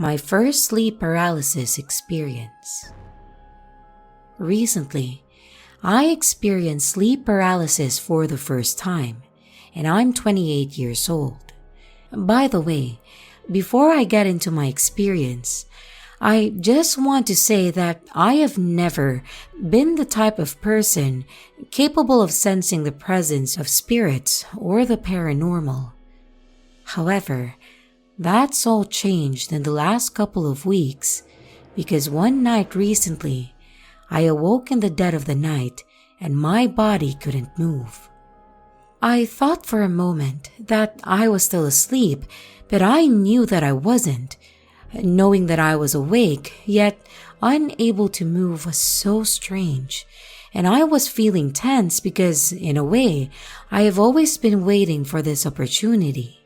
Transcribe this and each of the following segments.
My first sleep paralysis experience. Recently, I experienced sleep paralysis for the first time, and I'm 28 years old. By the way, before I get into my experience, I just want to say that I have never been the type of person capable of sensing the presence of spirits or the paranormal. However, that's all changed in the last couple of weeks because one night recently, I awoke in the dead of the night and my body couldn't move. I thought for a moment that I was still asleep, but I knew that I wasn't. Knowing that I was awake, yet unable to move was so strange, and I was feeling tense because, in a way, I have always been waiting for this opportunity.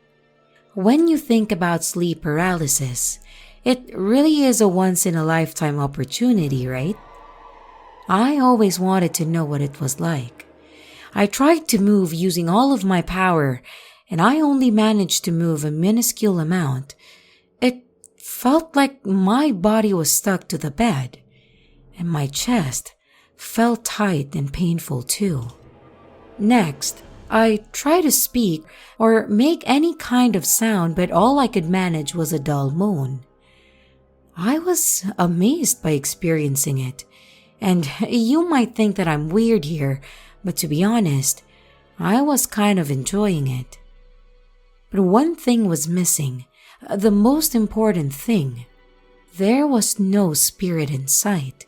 When you think about sleep paralysis, it really is a once-in-a-lifetime opportunity, right? I always wanted to know what it was like. I tried to move using all of my power, and I only managed to move a minuscule amount. It felt like my body was stuck to the bed, and my chest felt tight and painful too. Next, I tried to speak or make any kind of sound, but all I could manage was a dull moan. I was amazed by experiencing it, and you might think that I'm weird here, but to be honest, I was kind of enjoying it. But one thing was missing, the most important thing. There was no spirit in sight.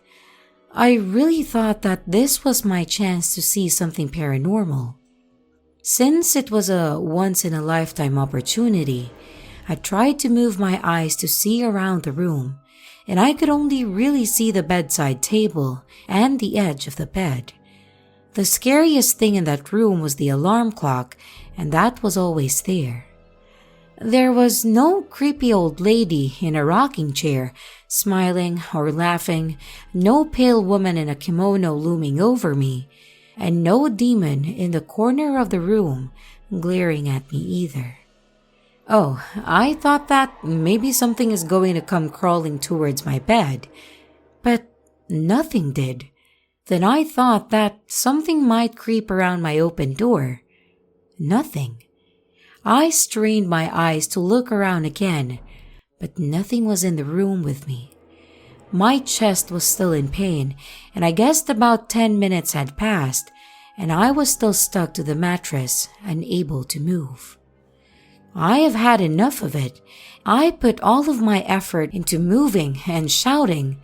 I really thought that this was my chance to see something paranormal. Since it was a once-in-a-lifetime opportunity, I tried to move my eyes to see around the room, and I could only really see the bedside table and the edge of the bed. The scariest thing in that room was the alarm clock, and that was always there. There was no creepy old lady in a rocking chair, smiling or laughing, no pale woman in a kimono looming over me, and no demon in the corner of the room glaring at me either. Oh, I thought that maybe something is going to come crawling towards my bed, but nothing did. Then I thought that something might creep around my open door. Nothing. I strained my eyes to look around again, but nothing was in the room with me. My chest was still in pain, and I guessed about 10 minutes had passed, and I was still stuck to the mattress, unable to move. I have had enough of it. I put all of my effort into moving and shouting,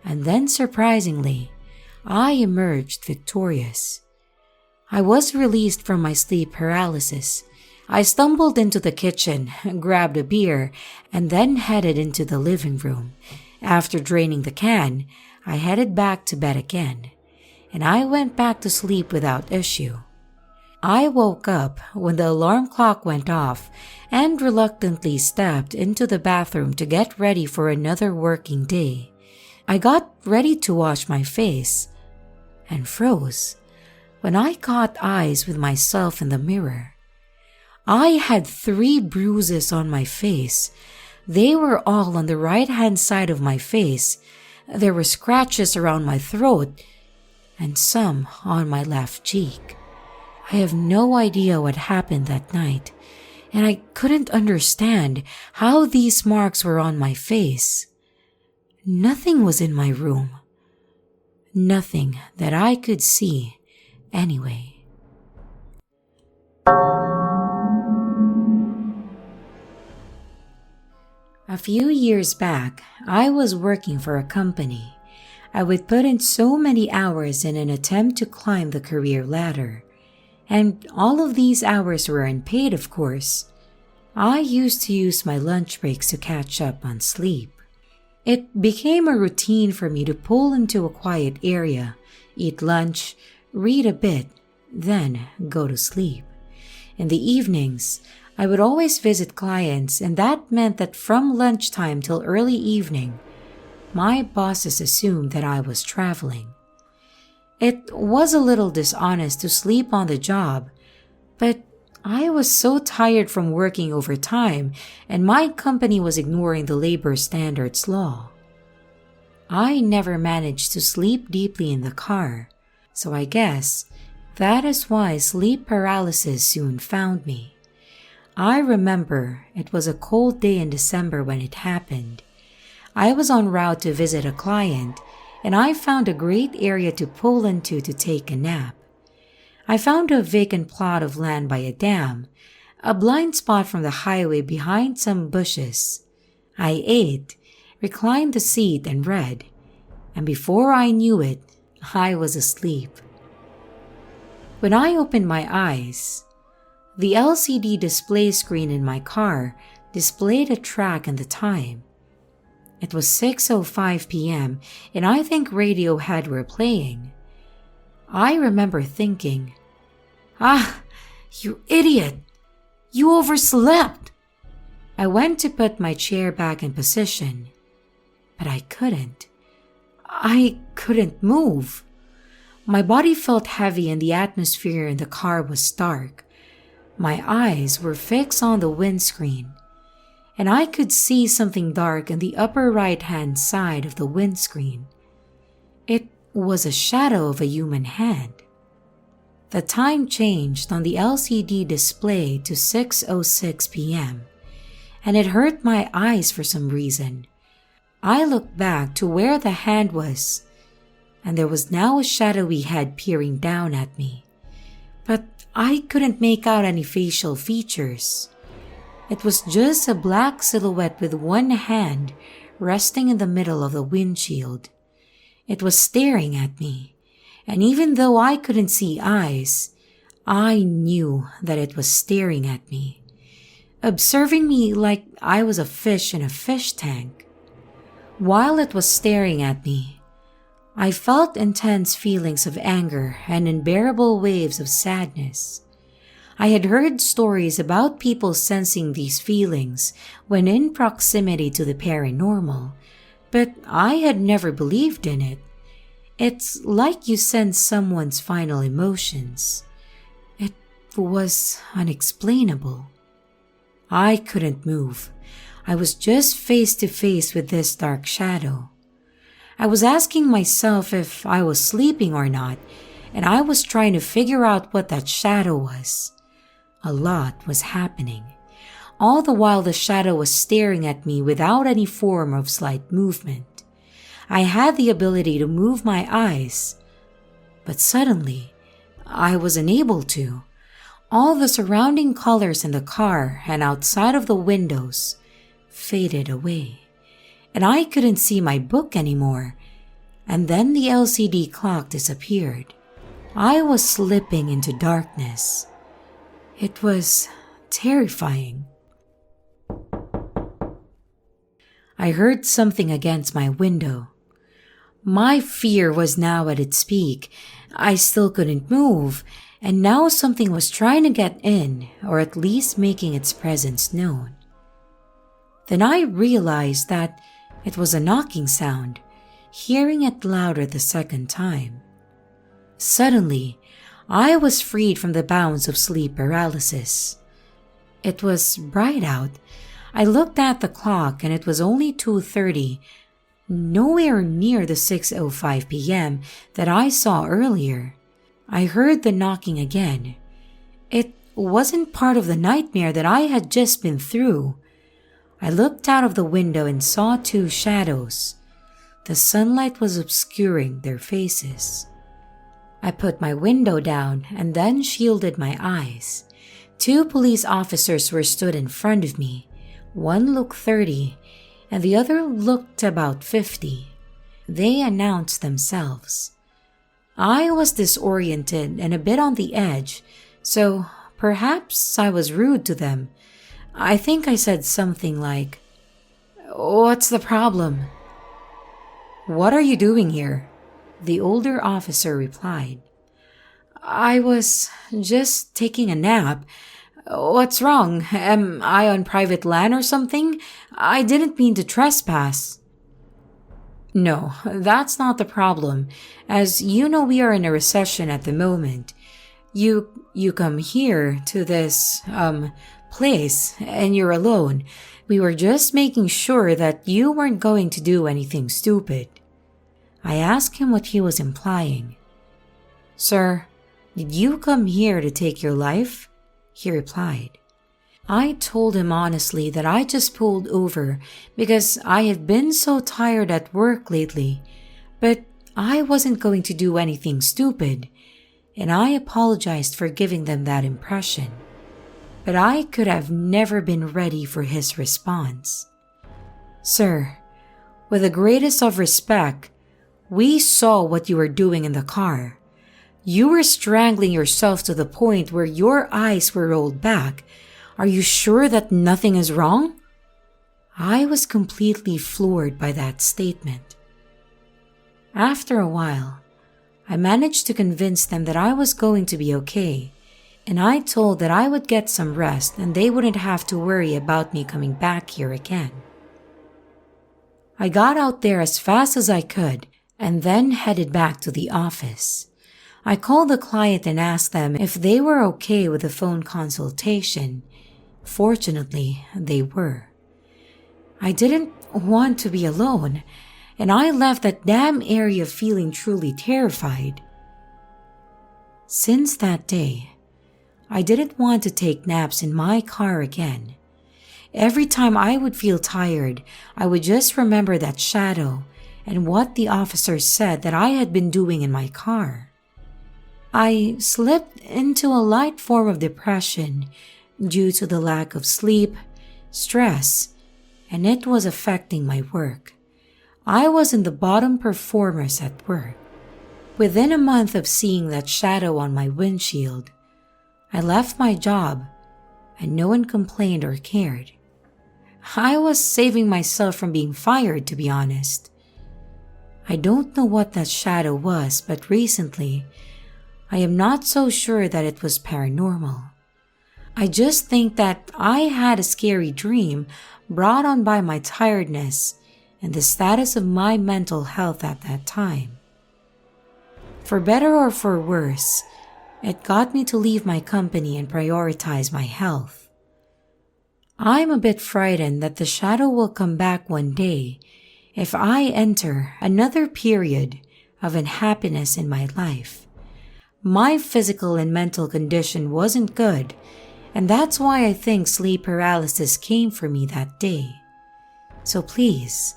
and then surprisingly, I emerged victorious. I was released from my sleep paralysis. I stumbled into the kitchen, grabbed a beer, and then headed into the living room. After draining the can, I headed back to bed again, and I went back to sleep without issue. I woke up when the alarm clock went off and reluctantly stepped into the bathroom to get ready for another working day. I got ready to wash my face and froze when I caught eyes with myself in the mirror. I had 3 bruises on my face. They were all on the right-hand side of my face. There were scratches around my throat and some on my left cheek. I have no idea what happened that night, and I couldn't understand how these marks were on my face. Nothing was in my room. Nothing that I could see anyway. A few years back, I was working for a company. I would put in so many hours in an attempt to climb the career ladder. And all of these hours were unpaid, of course. I used to use my lunch breaks to catch up on sleep. It became a routine for me to pull into a quiet area, eat lunch, read a bit, then go to sleep. In the evenings, I would always visit clients, and that meant that from lunchtime till early evening, my bosses assumed that I was traveling. It was a little dishonest to sleep on the job, but I was so tired from working overtime, and my company was ignoring the labor standards law. I never managed to sleep deeply in the car, so I guess that is why sleep paralysis soon found me. I remember it was a cold day in December when it happened. I was en route to visit a client, and I found a great area to pull into to take a nap. I found a vacant plot of land by a dam, a blind spot from the highway behind some bushes. I ate, reclined the seat, and read, and before I knew it, I was asleep. When I opened my eyes, the LCD display screen in my car displayed a track and the time. It was 6:05 p.m. and I think Radiohead were playing. I remember thinking, you idiot! You overslept! I went to put my chair back in position, but I couldn't. I couldn't move. My body felt heavy and the atmosphere in the car was dark. My eyes were fixed on the windscreen, and I could see something dark in the upper right-hand side of the windscreen. It was a shadow of a human hand. The time changed on the LCD display to 6:06 p.m., and it hurt my eyes for some reason. I looked back to where the hand was, and there was now a shadowy head peering down at me. But I couldn't make out any facial features. It was just a black silhouette with one hand resting in the middle of the windshield. It was staring at me, and even though I couldn't see eyes, I knew that it was staring at me, observing me like I was a fish in a fish tank. While it was staring at me, I felt intense feelings of anger and unbearable waves of sadness. I had heard stories about people sensing these feelings when in proximity to the paranormal, but I had never believed in it. It's like you sense someone's final emotions. It was unexplainable. I couldn't move. I was just face to face with this dark shadow. I was asking myself if I was sleeping or not, and I was trying to figure out what that shadow was. A lot was happening. All the while the shadow was staring at me without any form of slight movement. I had the ability to move my eyes, but suddenly I was unable to. All the surrounding colors in the car and outside of the windows faded away, and I couldn't see my book anymore. And then the LCD clock disappeared. I was slipping into darkness. It was terrifying. I heard something against my window. My fear was now at its peak. I still couldn't move, and now something was trying to get in, or at least making its presence known. Then I realized that it was a knocking sound, hearing it louder the second time. Suddenly, I was freed from the bounds of sleep paralysis. It was bright out. I looked at the clock and it was only 2:30, nowhere near the 6:05 p.m. that I saw earlier. I heard the knocking again. It wasn't part of the nightmare that I had just been through. I looked out of the window and saw two shadows. The sunlight was obscuring their faces. I put my window down and then shielded my eyes. Two police officers were stood in front of me. One looked 30 and the other looked about 50. They announced themselves. I was disoriented and a bit on the edge, so perhaps I was rude to them. I think I said something like, "What's the problem?" "What are you doing here?" the older officer replied. "I was just taking a nap. What's wrong? Am I on private land or something? I didn't mean to trespass." "No, that's not the problem. As you know, we are in a recession at the moment. You you come here to this, place and you're alone. We were just making sure that you weren't going to do anything stupid." I asked him what he was implying. "Sir, did you come here to take your life?" he replied. I told him honestly that I just pulled over because I had been so tired at work lately, but I wasn't going to do anything stupid, and I apologized for giving them that impression. But I could have never been ready for his response. "Sir, with the greatest of respect, we saw what you were doing in the car. You were strangling yourself to the point where your eyes were rolled back. Are you sure that nothing is wrong?" I was completely floored by that statement. After a while, I managed to convince them that I was going to be okay, and I told that I would get some rest and they wouldn't have to worry about me coming back here again. I got out there as fast as I could and then headed back to the office. I called the client and asked them if they were okay with the phone consultation. Fortunately, they were. I didn't want to be alone, and I left that damn area feeling truly terrified. Since that day, I didn't want to take naps in my car again. Every time I would feel tired, I would just remember that shadow and what the officer said that I had been doing in my car. I slipped into a light form of depression due to the lack of sleep, stress, and it was affecting my work. I was in the bottom performers at work. Within a month of seeing that shadow on my windshield, I left my job and no one complained or cared. I was saving myself from being fired, to be honest. I don't know what that shadow was, but recently, I am not so sure that it was paranormal. I just think that I had a scary dream brought on by my tiredness and the status of my mental health at that time. For better or for worse, it got me to leave my company and prioritize my health. I'm a bit frightened that the shadow will come back one day if I enter another period of unhappiness in my life. My physical and mental condition wasn't good, and that's why I think sleep paralysis came for me that day. So please,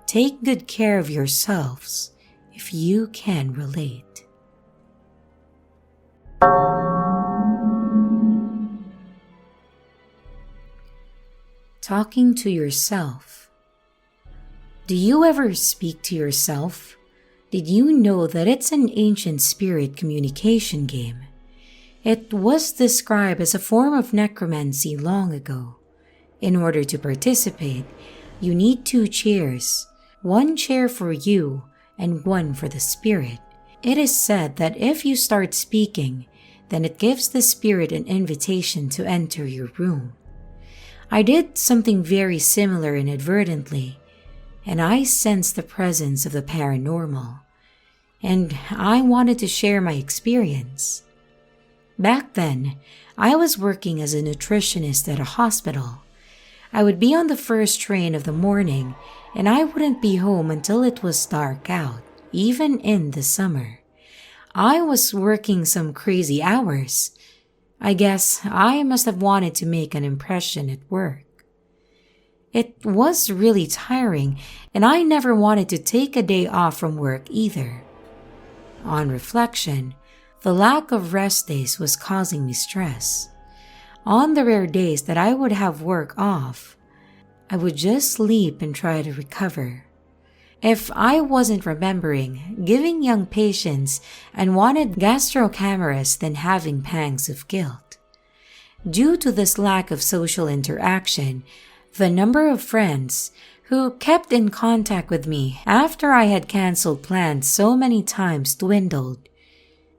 take good care of yourselves if you can relate. Talking to yourself. Do you ever speak to yourself? Did you know that it's an ancient spirit communication game? It was described as a form of necromancy long ago. In order to participate, you need 2 chairs, 1 chair for you and 1 for the spirit. It is said that if you start speaking, then it gives the spirit an invitation to enter your room. I did something very similar inadvertently, and I sensed the presence of the paranormal, and I wanted to share my experience. Back then, I was working as a nutritionist at a hospital. I would be on the first train of the morning, and I wouldn't be home until it was dark out, even in the summer. I was working some crazy hours. I guess I must have wanted to make an impression at work. It was really tiring, and I never wanted to take a day off from work either. On reflection, the lack of rest days was causing me stress. On the rare days that I would have work off, I would just sleep and try to recover. If I wasn't remembering, giving young patients unwanted gastro cameras, then having pangs of guilt. Due to this lack of social interaction, the number of friends who kept in contact with me after I had canceled plans so many times dwindled,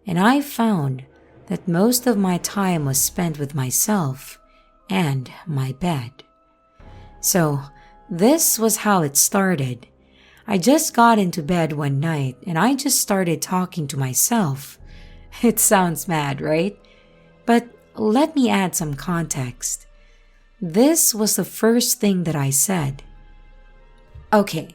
and I found that most of my time was spent with myself and my bed. So, this was how it started. I just got into bed one night and I just started talking to myself. It sounds mad, right? But let me add some context. This was the first thing that I said. Okay,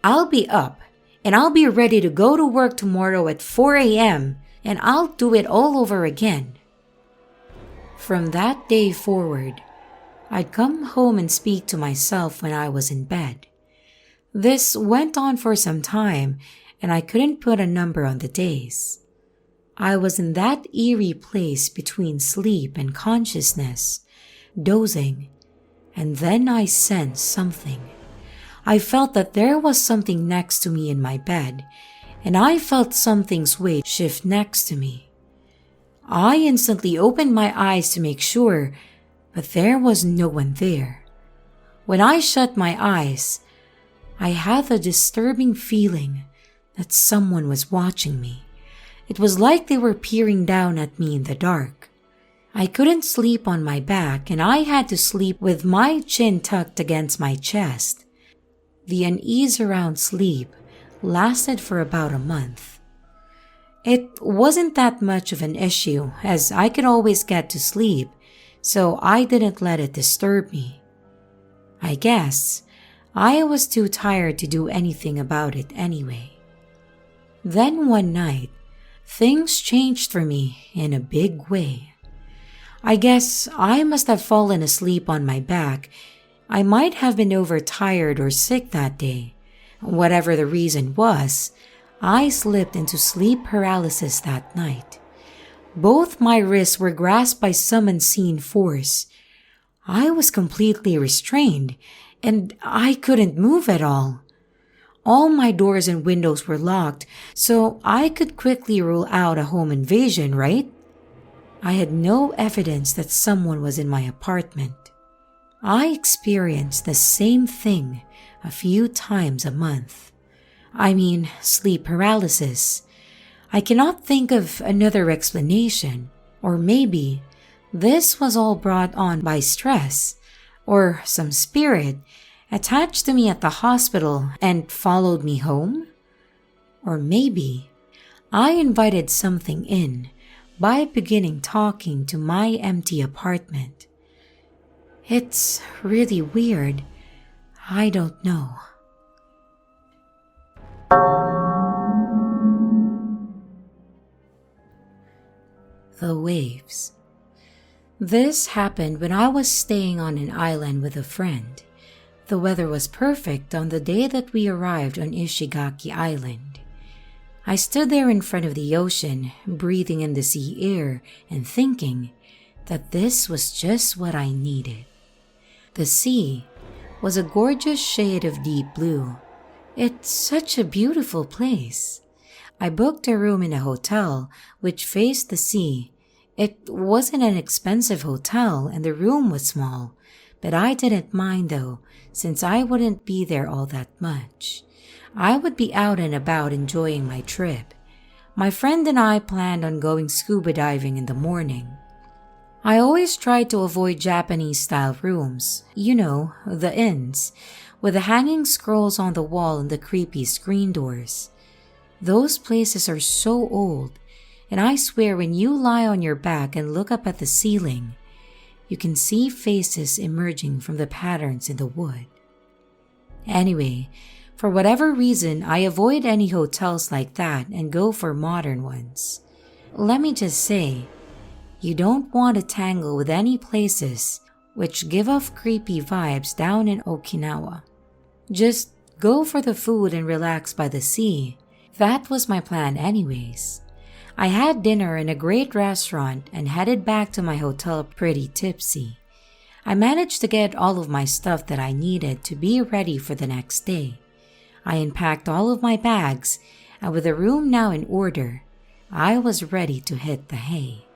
I'll be up and I'll be ready to go to work tomorrow at 4 a.m. and I'll do it all over again. From that day forward, I'd come home and speak to myself when I was in bed. This went on for some time and I couldn't put a number on the days. I was in that eerie place between sleep and consciousness, dozing, and then I sensed something. I felt that there was something next to me in my bed, and I felt something's weight shift next to me. I instantly opened my eyes to make sure, but there was no one there. When I shut my eyes, I had a disturbing feeling that someone was watching me. It was like they were peering down at me in the dark. I couldn't sleep on my back and I had to sleep with my chin tucked against my chest. The unease around sleep lasted for about a month. It wasn't that much of an issue as I could always get to sleep, so I didn't let it disturb me. I guess I was too tired to do anything about it anyway. Then one night, things changed for me in a big way. I guess I must have fallen asleep on my back. I might have been overtired or sick that day. Whatever the reason was, I slipped into sleep paralysis that night. Both my wrists were grasped by some unseen force. I was completely restrained, and I couldn't move at all. All my doors and windows were locked, so I could quickly rule out a home invasion, right? I had no evidence that someone was in my apartment. I experienced the same thing a few times a month. I mean, sleep paralysis. I cannot think of another explanation, or maybe this was all brought on by stress, or some spirit attached to me at the hospital and followed me home? Or maybe I invited something in by beginning talking to my empty apartment. It's really weird. I don't know. The waves. This happened when I was staying on an island with a friend. The weather was perfect on the day that we arrived on Ishigaki Island. I stood there in front of the ocean, breathing in the sea air and thinking that this was just what I needed. The sea was a gorgeous shade of deep blue. It's such a beautiful place. I booked a room in a hotel which faced the sea. It wasn't an expensive hotel and the room was small, but I didn't mind though, since I wouldn't be there all that much. I would be out and about enjoying my trip. My friend and I planned on going scuba diving in the morning. I always tried to avoid Japanese-style rooms, you know, the inns, with the hanging scrolls on the wall and the creepy screen doors. Those places are so old, and I swear when you lie on your back and look up at the ceiling, you can see faces emerging from the patterns in the wood. Anyway, for whatever reason, I avoid any hotels like that and go for modern ones. Let me just say, you don't want to tangle with any places which give off creepy vibes down in Okinawa. Just go for the food and relax by the sea. That was my plan anyways. I had dinner in a great restaurant and headed back to my hotel pretty tipsy. I managed to get all of my stuff that I needed to be ready for the next day. I unpacked all of my bags, and with the room now in order, I was ready to hit the hay.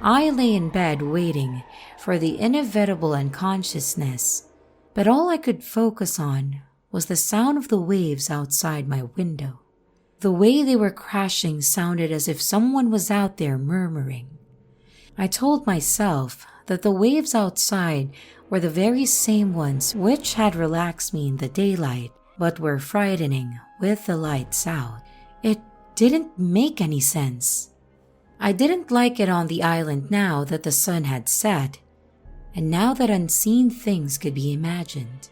I lay in bed waiting for the inevitable unconsciousness, but all I could focus on was the sound of the waves outside my window. The way they were crashing sounded as if someone was out there murmuring. I told myself that the waves outside were the very same ones which had relaxed me in the daylight, but were frightening with the lights out. It didn't make any sense. I didn't like it on the island now that the sun had set, and now that unseen things could be imagined.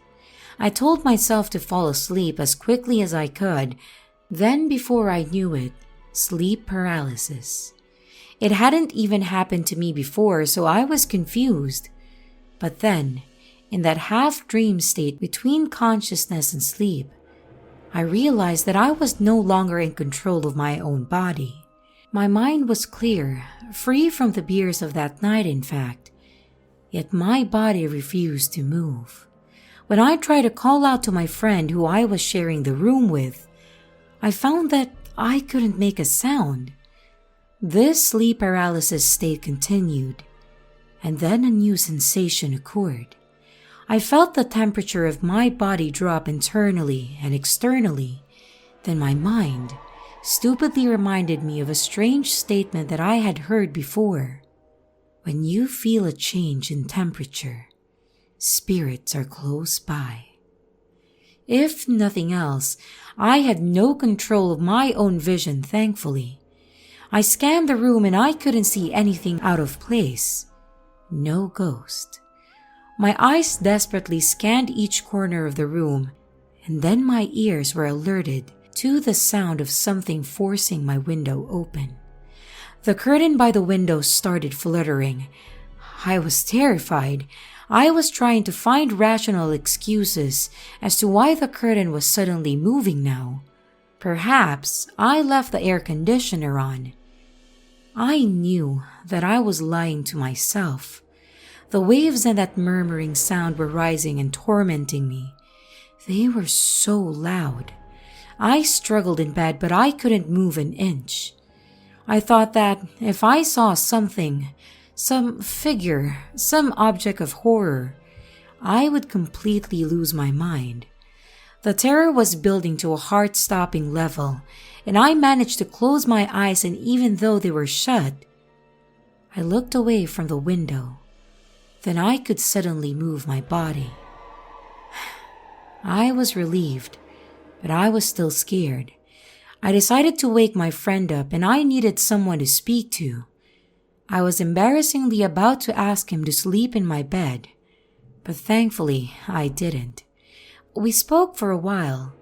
I told myself to fall asleep as quickly as I could, then before I knew it, sleep paralysis. It hadn't even happened to me before, so I was confused. But then, in that half-dream state between consciousness and sleep, I realized that I was no longer in control of my own body. My mind was clear, free from the beers of that night in fact, yet my body refused to move. When I tried to call out to my friend who I was sharing the room with, I found that I couldn't make a sound. This sleep paralysis state continued, and then a new sensation occurred. I felt the temperature of my body drop internally and externally. Then my mind stupidly reminded me of a strange statement that I had heard before. When you feel a change in temperature, spirits are close by. If nothing else, I had no control of my own vision, thankfully. I scanned the room and I couldn't see anything out of place. No ghost. My eyes desperately scanned each corner of the room, and then my ears were alerted to the sound of something forcing my window open. The curtain by the window started fluttering. I was terrified. I was trying to find rational excuses as to why the curtain was suddenly moving now. Perhaps I left the air conditioner on. I knew that I was lying to myself. The waves and that murmuring sound were rising and tormenting me. They were so loud. I struggled in bed, but I couldn't move an inch. I thought that if I saw something, some figure, some object of horror, I would completely lose my mind. The terror was building to a heart-stopping level, and I managed to close my eyes, and even though they were shut, I looked away from the window. Then I could suddenly move my body. I was relieved, but I was still scared. I decided to wake my friend up, and I needed someone to speak to. I was embarrassingly about to ask him to sleep in my bed, but thankfully I didn't. We spoke for a while,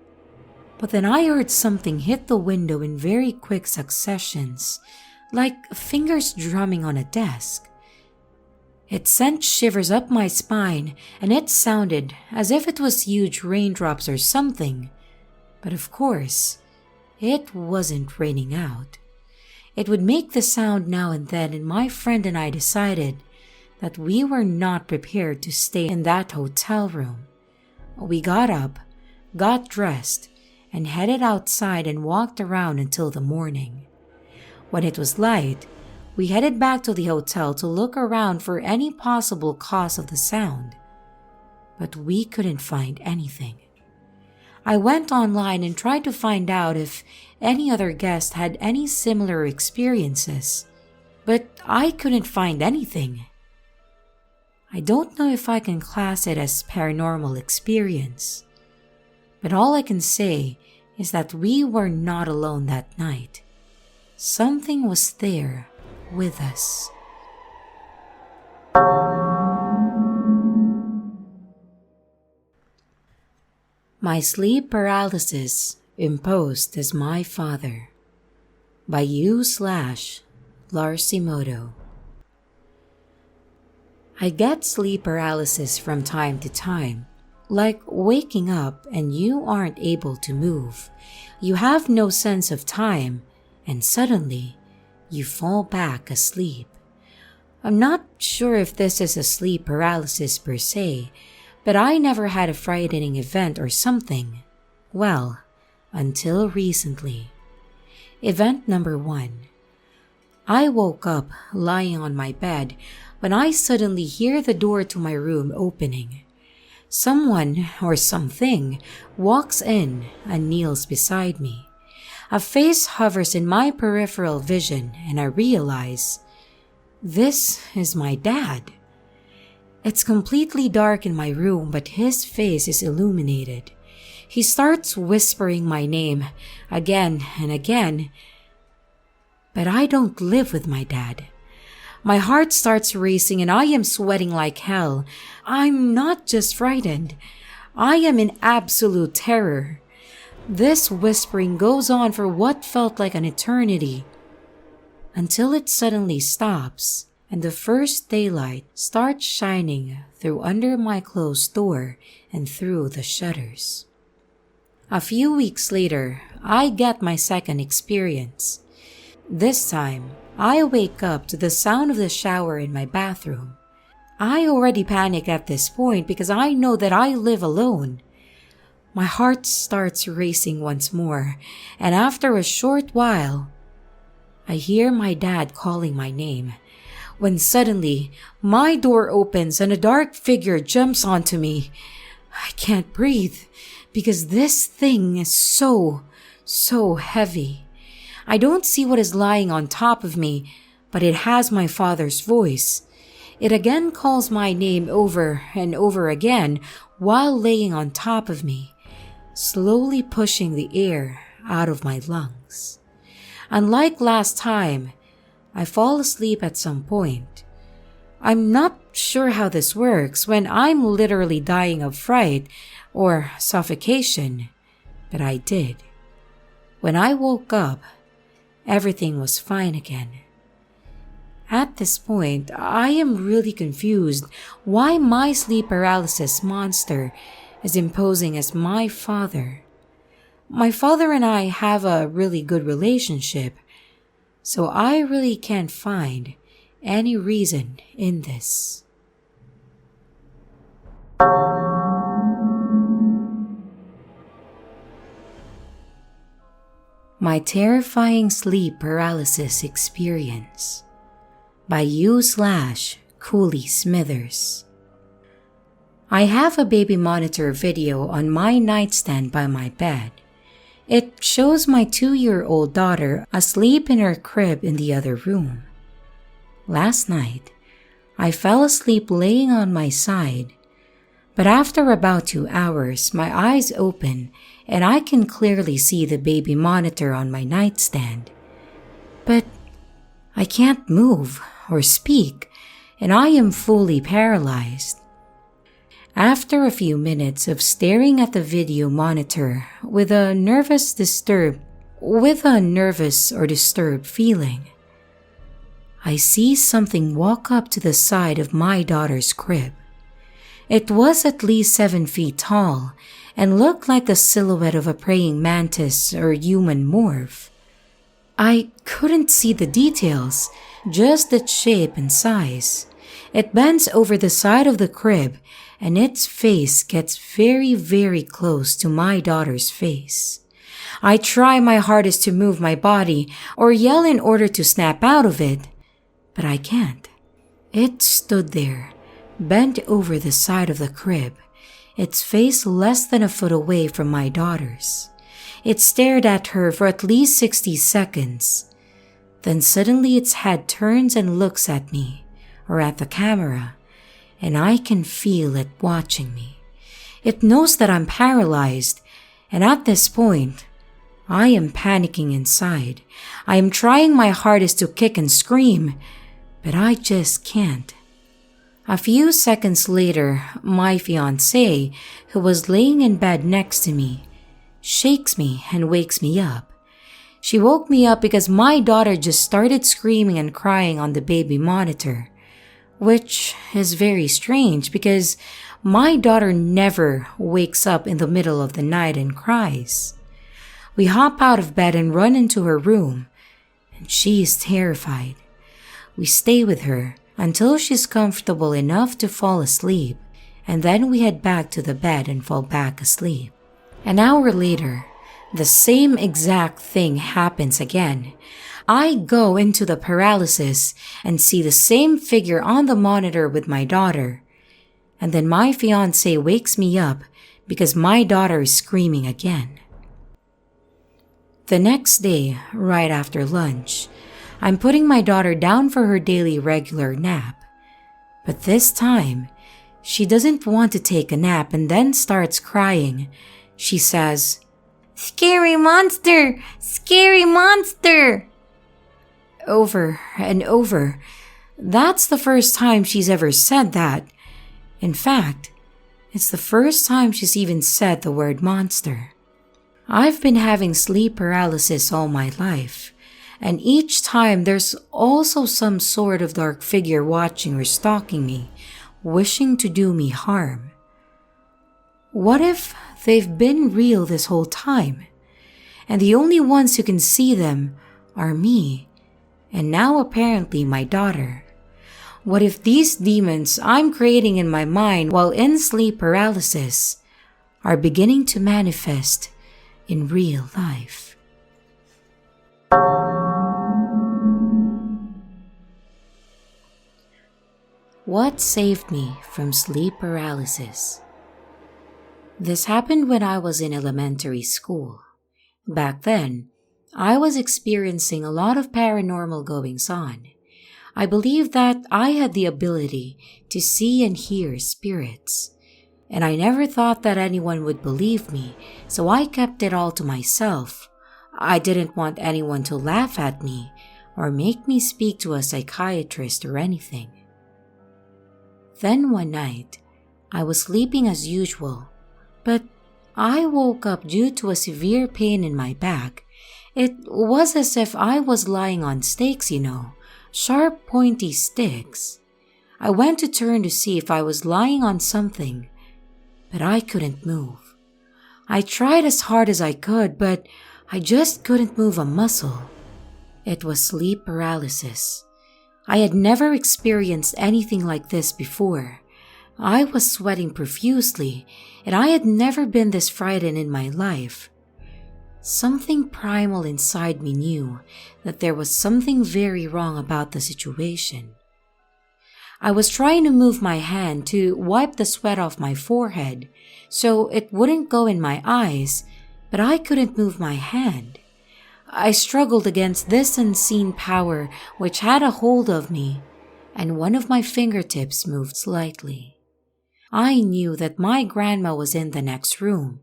but then I heard something hit the window in very quick successions, like fingers drumming on a desk. It sent shivers up my spine, and it sounded as if it was huge raindrops or something. But of course, it wasn't raining out. It would make the sound now and then, and my friend and I decided that we were not prepared to stay in that hotel room. We got up, got dressed, and headed outside and walked around until the morning. When it was light, we headed back to the hotel to look around for any possible cause of the sound, but we couldn't find anything. I went online and tried to find out if any other guest had any similar experiences, but I couldn't find anything. I don't know if I can class it as paranormal experience, but all I can say is that we were not alone that night. Something was there with us. My Sleep Paralysis Imposed as My Father by U/Larsimoto. I get sleep paralysis from time to time, like waking up and you aren't able to move. You have no sense of time, and suddenly you fall back asleep. I'm not sure if this is a sleep paralysis per se, but I never had a frightening event or something. Well, until recently. Event number 1. I woke up lying on my bed when I suddenly hear the door to my room opening. Someone or something walks in and kneels beside me. A face hovers in my peripheral vision, and I realize this is my dad. It's completely dark in my room, but his face is illuminated. He starts whispering my name again and again. But I don't live with my dad. My heart starts racing and I am sweating like hell. I'm not just frightened. I am in absolute terror. This whispering goes on for what felt like an eternity, until it suddenly stops and the first daylight starts shining through under my closed door and through the shutters. A few weeks later, I get my second experience. This time, I wake up to the sound of the shower in my bathroom. I already panic at this point because I know that I live alone. My heart starts racing once more, and after a short while, I hear my dad calling my name, when suddenly my door opens and a dark figure jumps onto me. I can't breathe because this thing is so heavy. I don't see what is lying on top of me, but it has my father's voice. It again calls my name over and over again while laying on top of me, slowly pushing the air out of my lungs. Unlike last time, I fall asleep at some point. I'm not sure how this works when I'm literally dying of fright or suffocation, but I did. When I woke up, everything was fine again. At this point, I am really confused why my sleep paralysis monster is imposing as my father. My father and I have a really good relationship, so I really can't find any reason in this. My Terrifying Sleep Paralysis Experience by U/Cooley Smithers. I have a baby monitor video on my nightstand by my bed. It shows my 2-year-old daughter asleep in her crib in the other room. Last night, I fell asleep laying on my side, but after about 2 hours, my eyes open and I can clearly see the baby monitor on my nightstand. But I can't move or speak, and I am fully paralyzed. After a few minutes of staring at the video monitor with a nervous or disturbed feeling, I see something walk up to the side of my daughter's crib. It was at least 7 feet tall and looked like the silhouette of a praying mantis or human morph. I couldn't see the details, just its shape and size. It bends over the side of the crib and its face gets very close to my daughter's face. I try my hardest to move my body or yell in order to snap out of it, but I can't. It stood there, bent over the side of the crib, its face less than a foot away from my daughter's. It stared at her for at least 60 seconds. Then suddenly its head turns and looks at me, or at the camera, and I can feel it watching me. It knows that I'm paralyzed, and at this point, I am panicking inside. I am trying my hardest to kick and scream, but I just can't. A few seconds later, my fiancé, who was laying in bed next to me, shakes me and wakes me up. She woke me up because my daughter just started screaming and crying on the baby monitor, which is very strange because my daughter never wakes up in the middle of the night and cries. We hop out of bed and run into her room, and she is terrified. We stay with her until she's comfortable enough to fall asleep, and then we head back to the bed and fall back asleep. An hour later, the same exact thing happens again. I go into the paralysis and see the same figure on the monitor with my daughter. And then my fiancé wakes me up because my daughter is screaming again. The next day, right after lunch, I'm putting my daughter down for her daily regular nap. But this time, she doesn't want to take a nap and then starts crying. She says, "Scary monster! Scary monster!" over and over. That's the first time she's ever said that. In fact, it's the first time she's even said the word monster. I've been having sleep paralysis all my life, and each time there's also some sort of dark figure watching or stalking me, wishing to do me harm. What if they've been real this whole time, and the only ones who can see them are me, and now apparently my daughter? What if these demons I'm creating in my mind while in sleep paralysis are beginning to manifest in real life? What saved me from sleep paralysis? This happened when I was in elementary school. Back then, I was experiencing a lot of paranormal goings on. I believed that I had the ability to see and hear spirits, and I never thought that anyone would believe me, so I kept it all to myself. I didn't want anyone to laugh at me or make me speak to a psychiatrist or anything. Then one night, I was sleeping as usual, but I woke up due to a severe pain in my back. It was as if I was lying on stakes, sharp, pointy sticks. I went to turn to see if I was lying on something, but I couldn't move. I tried as hard as I could, but I just couldn't move a muscle. It was sleep paralysis. I had never experienced anything like this before. I was sweating profusely, and I had never been this frightened in my life. Something primal inside me knew that there was something very wrong about the situation. I was trying to move my hand to wipe the sweat off my forehead so it wouldn't go in my eyes, but I couldn't move my hand. I struggled against this unseen power which had a hold of me, and one of my fingertips moved slightly. I knew that my grandma was in the next room.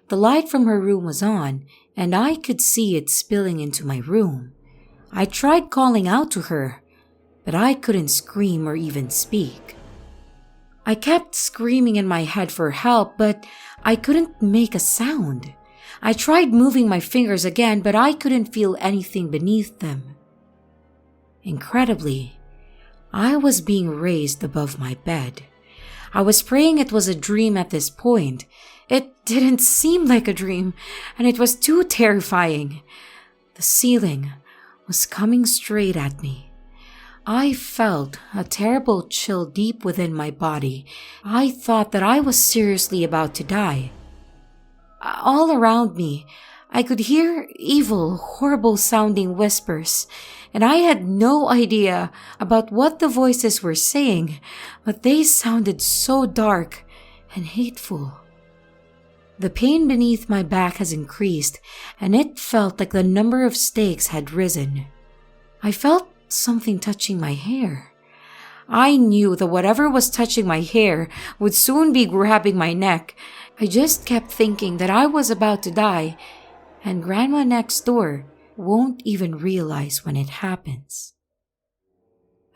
The light from her room was on, and I could see it spilling into my room. I tried calling out to her, but I couldn't scream or even speak. I kept screaming in my head for help, but I couldn't make a sound. I tried moving my fingers again, but I couldn't feel anything beneath them. Incredibly, I was being raised above my bed. I was praying it was a dream at this point. It didn't seem like a dream, and it was too terrifying. The ceiling was coming straight at me. I felt a terrible chill deep within my body. I thought that I was seriously about to die. All around me, I could hear evil, horrible-sounding whispers, and I had no idea about what the voices were saying, but they sounded so dark and hateful. The pain beneath my back has increased, and it felt like the number of stakes had risen. I felt something touching my hair. I knew that whatever was touching my hair would soon be grabbing my neck. I just kept thinking that I was about to die, and Grandma next door won't even realize when it happens.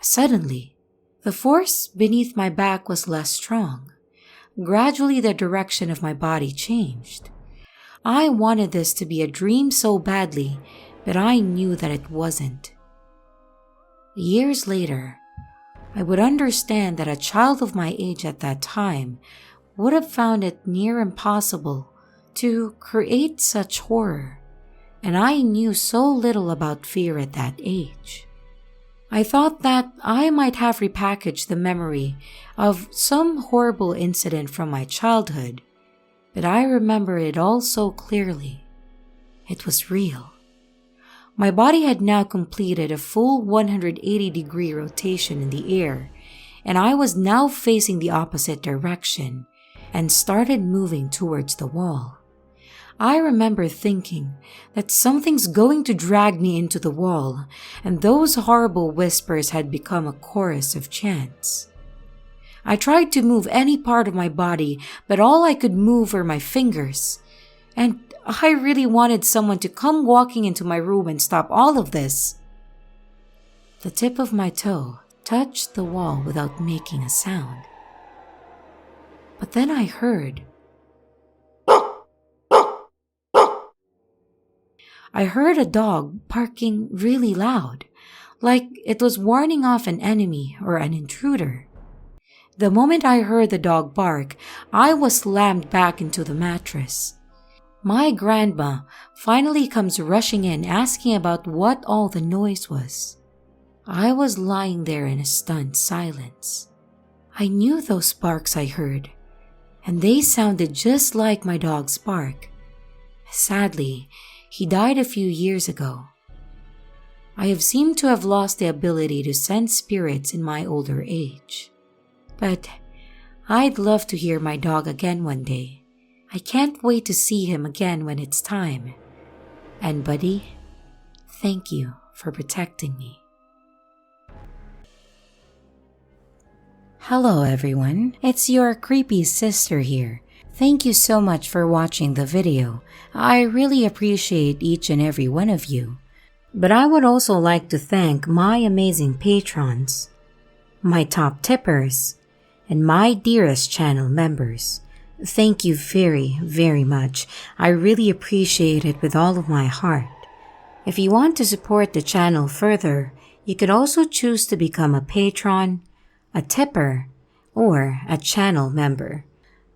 Suddenly, the force beneath my back was less strong. Gradually, the direction of my body changed. I wanted this to be a dream so badly, but I knew that it wasn't. Years later, I would understand that a child of my age at that time would have found it near impossible to create such horror, and I knew so little about fear at that age. I thought that I might have repackaged the memory of some horrible incident from my childhood, but I remember it all so clearly. It was real. My body had now completed a full 180-degree rotation in the air, and I was now facing the opposite direction and started moving towards the wall. I remember thinking that something's going to drag me into the wall, and those horrible whispers had become a chorus of chants. I tried to move any part of my body, but all I could move were my fingers. And I really wanted someone to come walking into my room and stop all of this. The tip of my toe touched the wall without making a sound. But then I heard a dog barking really loud, like it was warning off an enemy or an intruder. The moment I heard the dog bark, I was slammed back into the mattress. My grandma finally comes rushing in asking about what all the noise was. I was lying there in a stunned silence. I knew those barks I heard, and they sounded just like my dog's bark. Sadly, he died a few years ago. I have seemed to have lost the ability to sense spirits in my older age. But I'd love to hear my dog again one day. I can't wait to see him again when it's time. And buddy, thank you for protecting me. Hello everyone, it's your creepy sister here. Thank you so much for watching the video. I really appreciate each and every one of you. But I would also like to thank my amazing patrons, my top tippers, and my dearest channel members. Thank you very, very much. I really appreciate it with all of my heart. If you want to support the channel further, you could also choose to become a patron, a tipper, or a channel member.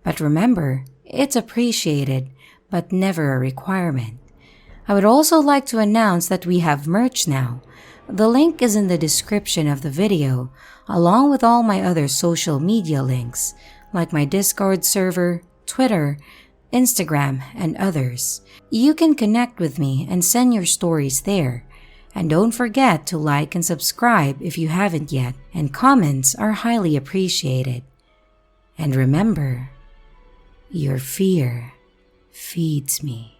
But remember, it's appreciated, but never a requirement. I would also like to announce that we have merch now. The link is in the description of the video, along with all my other social media links, like my Discord server, Twitter, Instagram, and others. You can connect with me and send your stories there. And don't forget to like and subscribe if you haven't yet, and comments are highly appreciated. And remember, your fear feeds me.